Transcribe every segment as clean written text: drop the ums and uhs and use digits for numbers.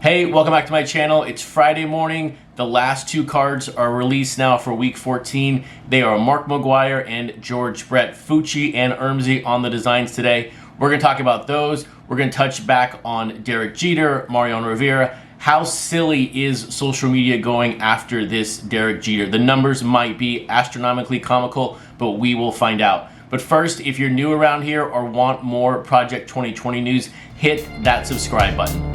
Hey, welcome back to my channel. It's Friday morning. The last two cards are released now for week 14. They are Mark McGwire and George Brett. Fucci and Ermsey on the designs today. We're going to talk about those. We're going to touch back on Derek Jeter, Mariano Rivera. How silly is social media going after this Derek Jeter? The numbers might be astronomically comical, but we will find out. But first, if you're new around here or want more Project 2020 news, hit that subscribe button.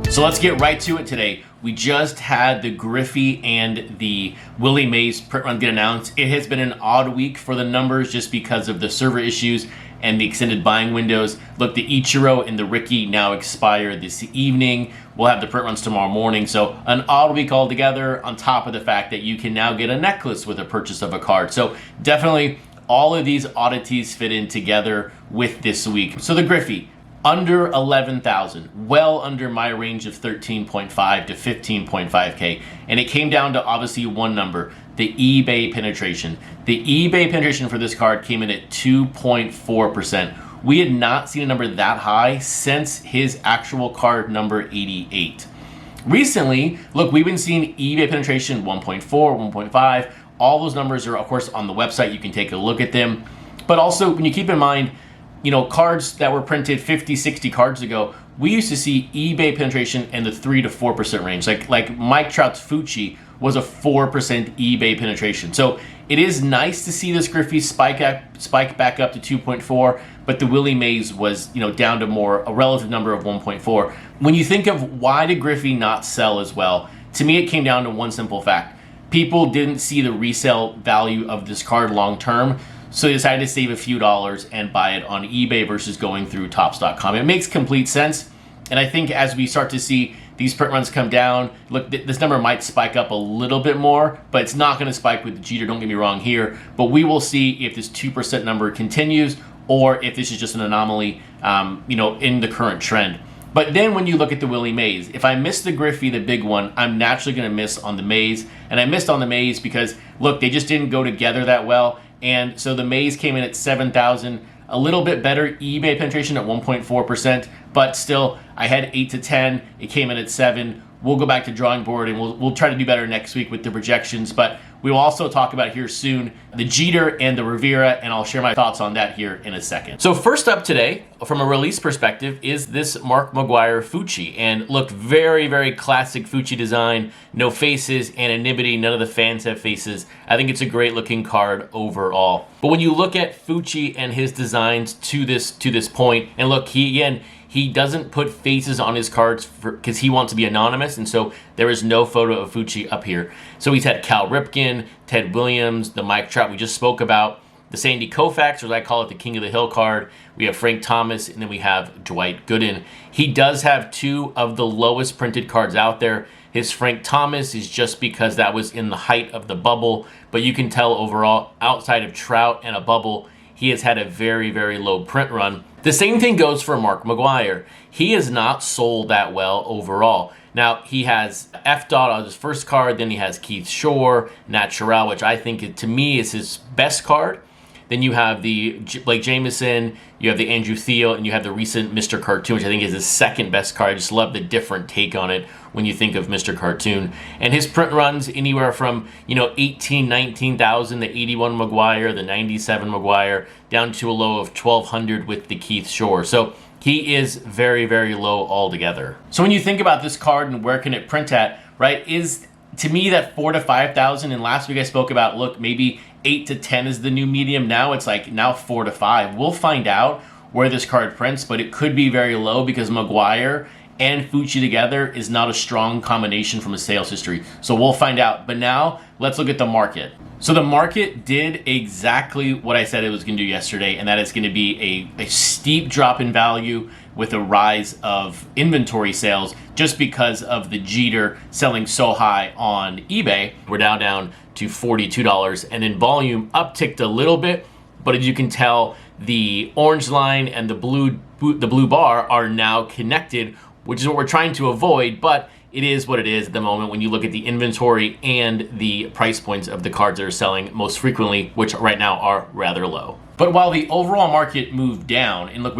So let's get right to it today. We just had the Griffey and the Willie Mays print run get announced. It has been an odd week for the numbers just because of the server issues and the extended buying windows. Look, the Ichiro and the Ricky now expire this evening. We'll have the print runs tomorrow morning. So an odd week altogether, on top of the fact that you can now get a necklace with a purchase of a card. So definitely all of these oddities fit in together with this week. So the Griffey, under 11,000, well under my range of 13.5 to 15.5K. And it came down to obviously one number, the eBay penetration. The eBay penetration for this card came in at 2.4%. We had not seen a number that high since his actual card number 88. Recently, look, we've been seeing eBay penetration 1.4, 1.5. All those numbers are, of course, on the website. You can take a look at them. But also, when you keep in mind, you know, cards that were printed 50, 60 cards ago, we used to see eBay penetration in the 3 to 4% range. Like Mike Trout's Fucci was a 4% eBay penetration. So it is nice to see this Griffey spike back up to 2.4, but the Willie Mays was, down to a relative number of 1.4. When you think of why did Griffey not sell as well, to me it came down to one simple fact. People didn't see the resale value of this card long term. So they decided to save a few dollars and buy it on eBay versus going through Topps.com. It makes complete sense. And I think as we start to see these print runs come down, look, this number might spike up a little bit more, but it's not going to spike with the Jeter, don't get me wrong here. But we will see if this 2% number continues or if this is just an anomaly, in the current trend. But then when you look at the Willie Mays, if I miss the Griffey, the big one, I'm naturally going to miss on the Mays. And I missed on the Mays because, look, they just didn't go together that well. And so the Mays came in at 7,000, a little bit better eBay penetration at 1.4%, but still I had 8 to 10, it came in at 7. We'll go back to drawing board and we'll try to do better next week with the projections, but we will also talk about here soon the Jeter and the Rivera, and I'll share my thoughts on that here in a second. So first up today, from a release perspective, is this Mark McGwire Fucci. And look, very, very classic Fucci design. No faces, anonymity, none of the fans have faces. I think it's a great looking card overall. But when you look at Fucci and his designs to this point, and look, he doesn't put faces on his cards because he wants to be anonymous, and so there is no photo of Fucci up here. So he's had Cal Ripken, Ted Williams, the Mike Trout we just spoke about, the Sandy Koufax, or as I call it, the King of the Hill card. We have Frank Thomas, and then we have Dwight Gooden. He does have two of the lowest printed cards out there. His Frank Thomas is just because that was in the height of the bubble, but you can tell overall, outside of Trout and a bubble, he has had a very, very low print run. The same thing goes for Mark McGwire. He has not sold that well overall. Now, he has F-Dot on his first card, then he has Keith Shore, Natural, which I think, to me, is his best card. Then you have the Blake Jameson, you have the Andrew Thiel, and you have the recent Mr. Cartoon, which I think is his second best card. I just love the different take on it when you think of Mr. Cartoon. And his print runs anywhere from, 18, 19,000, the 81 McGwire, the 97 McGwire, down to a low of 1,200 with the Keith Shore. So he is very, very low altogether. So when you think about this card and where can it print at, right, to me, that 4,000 to 5,000, and last week I spoke about, look, maybe 8 to 10 is the new medium. Now it's like 4 to 5. We'll find out where this card prints, but it could be very low because McGwire and Fucci together is not a strong combination from a sales history. So we'll find out. But now let's look at the market. So the market did exactly what I said it was going to do yesterday, and that is going to be a steep drop in value with a rise of inventory sales just because of the Jeter selling so high on eBay. We're now down to $42, and then volume upticked a little bit, but as you can tell, the orange line and the blue bar are now connected, which is what we're trying to avoid, but it is what it is at the moment when you look at the inventory and the price points of the cards that are selling most frequently, which right now are rather low. But while the overall market moved down, and look,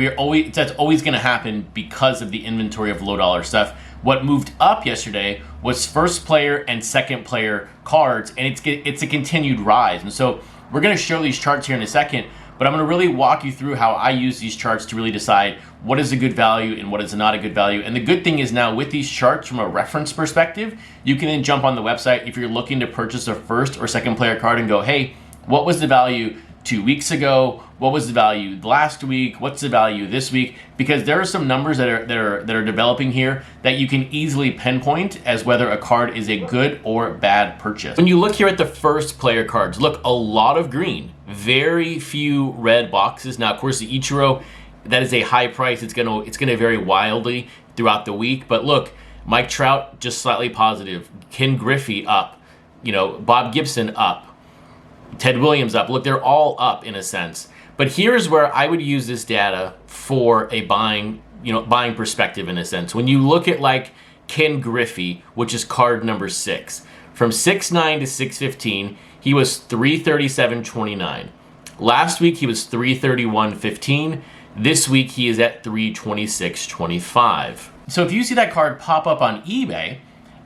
that's always going to happen because of the inventory of low dollar stuff. What moved up yesterday was first player and second player cards, and it's a continued rise. And so we're going to show these charts here in a second, but I'm going to really walk you through how I use these charts to really decide what is a good value and what is not a good value. And the good thing is now with these charts from a reference perspective, you can then jump on the website if you're looking to purchase a first or second player card and go, hey, what was the value 2 weeks ago? What was the value last week? What's the value this week? Because there are some numbers that are developing here that you can easily pinpoint as whether a card is a good or bad purchase. When you look here at the first player cards, look, a lot of green, very few red boxes. Now, of course, the Ichiro, that is a high price. It's gonna vary wildly throughout the week. But look, Mike Trout just slightly positive. Ken Griffey up. Bob Gibson up. Ted Williams up. Look, they're all up in a sense. But here's where I would use this data for a buying perspective in a sense. When you look at like Ken Griffey, which is card number 6, from 6.9 to 6.15, he was 337.29. Last week he was 331.15. This week he is at 326.25. So if you see that card pop up on eBay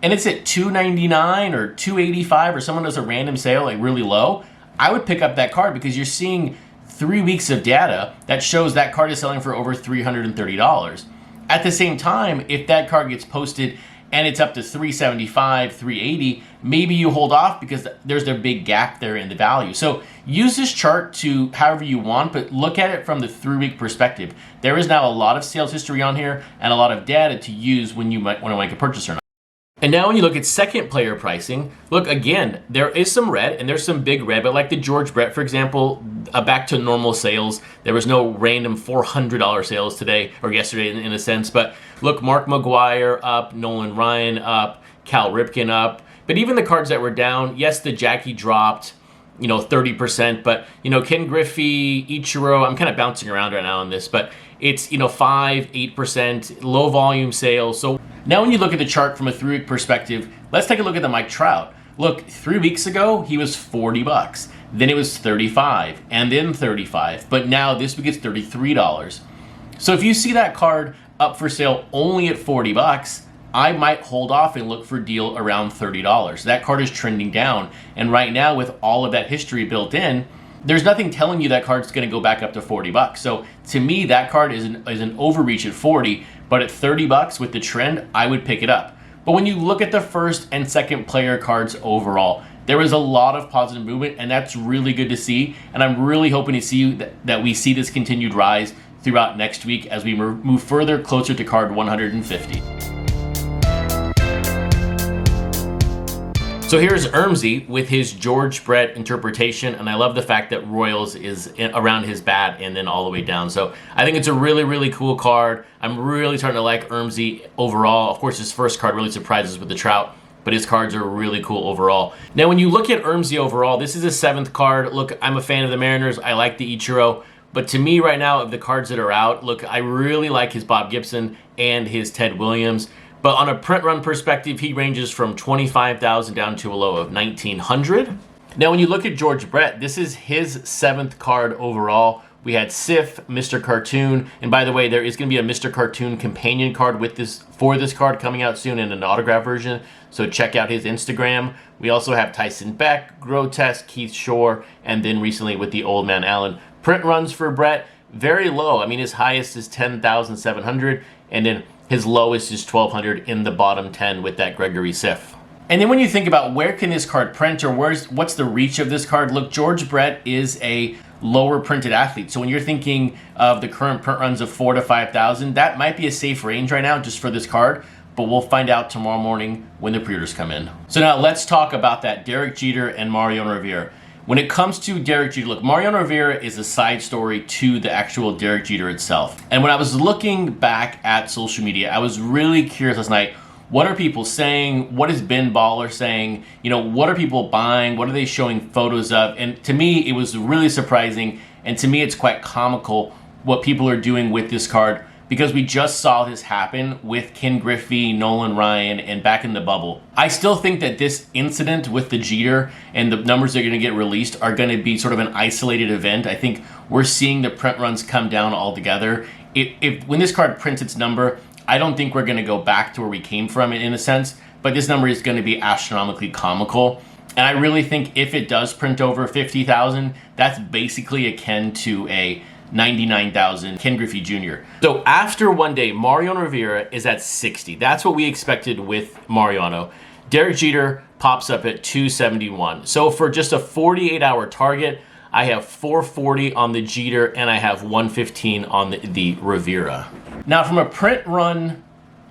and it's at $299 or $285 or someone does a random sale like really low, I would pick up that card because you're seeing 3 weeks of data that shows that card is selling for over $330. At the same time, if that card gets posted and it's up to $375, $380, maybe you hold off because there's a big gap there in the value. So use this chart to however you want, but look at it from the 3-week perspective. There is now a lot of sales history on here and a lot of data to use when you might want to make a purchase or not. And now when you look at second player pricing, look, again, there is some red and there's some big red, but like the George Brett, for example, back to normal sales. There was no random $400 sales today or yesterday in a sense, but look, Mark McGwire up, Nolan Ryan up, Cal Ripken up, but even the cards that were down, yes, the Jackie dropped, 30%, but, Ken Griffey, Ichiro, I'm kind of bouncing around right now on this, but it's, 5, 8%, low volume sales. So now when you look at the chart from a 3-week perspective, let's take a look at the Mike Trout. Look, 3 weeks ago, he was $40. Then it was $35 and then $35, but now this week it's $33. So if you see that card up for sale only at $40, I might hold off and look for a deal around $30. That card is trending down, and right now with all of that history built in, there's nothing telling you that card's going to go back up to $40. So to me, that card is an overreach at 40, but at $30 with the trend, I would pick it up. But when you look at the first and second player cards overall, there was a lot of positive movement, and that's really good to see. And I'm really hoping to see that we see this continued rise throughout next week as we move further closer to card 150. So here's Ermsey with his George Brett interpretation, and I love the fact that Royals is around his bat and then all the way down. So I think it's a really, really cool card. I'm really starting to like Ermsey overall. Of course, his first card really surprises with the Trout, but his cards are really cool overall. Now, when you look at Ermsey overall, this is a 7th card. Look, I'm a fan of the Mariners. I like the Ichiro. But to me right now, of the cards that are out, look, I really like his Bob Gibson and his Ted Williams. But on a print run perspective, he ranges from 25,000 down to a low of 1,900. Now, when you look at George Brett, this is his 7th card overall. We had Sif, Mr. Cartoon, and by the way, there is going to be a Mr. Cartoon companion card for this card coming out soon in an autograph version, so check out his Instagram. We also have Tyson Beck, Grotesque, Keith Shore, and then recently with the Old Man Allen. Print runs for Brett, very low. I mean, his highest is 10,700, and then his lowest is 1,200 in the bottom 10 with that Gregory Sif. And then when you think about where can this card print or what's the reach of this card, look, George Brett is a lower printed athlete. So when you're thinking of the current print runs of 4,000 to 5,000, that might be a safe range right now just for this card, but we'll find out tomorrow morning when the pre-orders come in. So now let's talk about that Derek Jeter and Mariano Rivera. When it comes to Derek Jeter, look, Mariano Rivera is a side story to the actual Derek Jeter itself. And when I was looking back at social media, I was really curious last night, what are people saying? What is Ben Baller saying? What are people buying? What are they showing photos of? And to me, it was really surprising. And to me, it's quite comical what people are doing with this card, because we just saw this happen with Ken Griffey, Nolan Ryan, and back in the bubble. I still think that this incident with the Jeter and the numbers that are going to get released are going to be sort of an isolated event. I think we're seeing the print runs come down altogether. When this card prints its number, I don't think we're going to go back to where we came from in a sense, but this number is going to be astronomically comical. And I really think if it does print over 50,000, that's basically akin to a 99,000 Ken Griffey Jr. So after one day, Mariano Rivera is at 60. That's what we expected with Mariano. Derek Jeter pops up at 271. So for just a 48-hour target, I have 440 on the Jeter and I have 115 on the Rivera. Now from a print run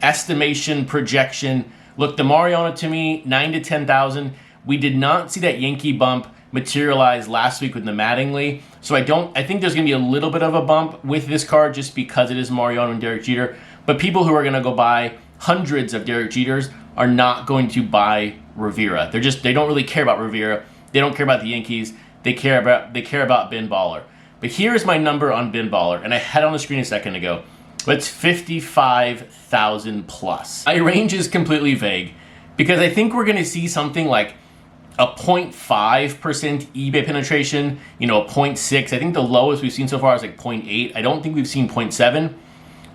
estimation projection, look, the Mariano to me, 9 to 10,000. We did not see that Yankee bump materialize last week with the Mattingly. So I think there's going to be a little bit of a bump with this card just because it is Mariano and Derek Jeter. But people who are going to go buy hundreds of Derek Jeters are not going to buy Rivera. They don't really care about Rivera. They don't care about the Yankees. They care about Ben Baller. But here's my number on Ben Baller, and I had it on the screen a second ago. It's 55,000 plus. My range is completely vague because I think we're going to see something like a 0.5% eBay penetration, a 0.6. I think the lowest we've seen so far is like 0.8. I don't think we've seen 0.7,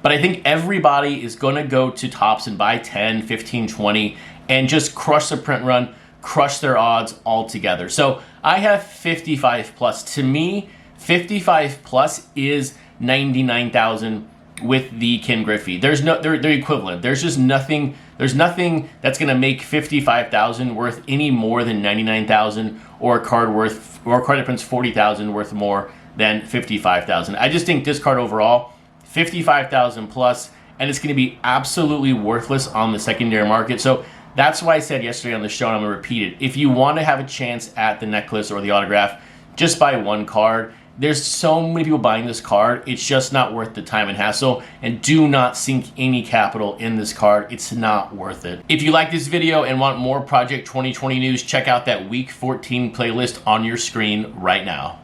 but I think everybody is going to go to Topps and buy 10, 15, 20 and just crush the print run, crush their odds altogether. So I have 55 plus. To me, 55 plus is 99,000 with the Ken Griffey. They're equivalent. There's just nothing that's going to make 55,000 worth any more than 99,000 or a card that prints 40,000 worth more than 55,000. I just think this card overall, 55,000 plus, and it's going to be absolutely worthless on the secondary market. So that's why I said yesterday on the show, and I'm going to repeat it. If you want to have a chance at the necklace or the autograph, just buy one card. There's so many people buying this card, it's just not worth the time and hassle, and do not sink any capital in this card. It's not worth it. If you like this video and want more Project 2020 news, check out that Week 14 playlist on your screen right now.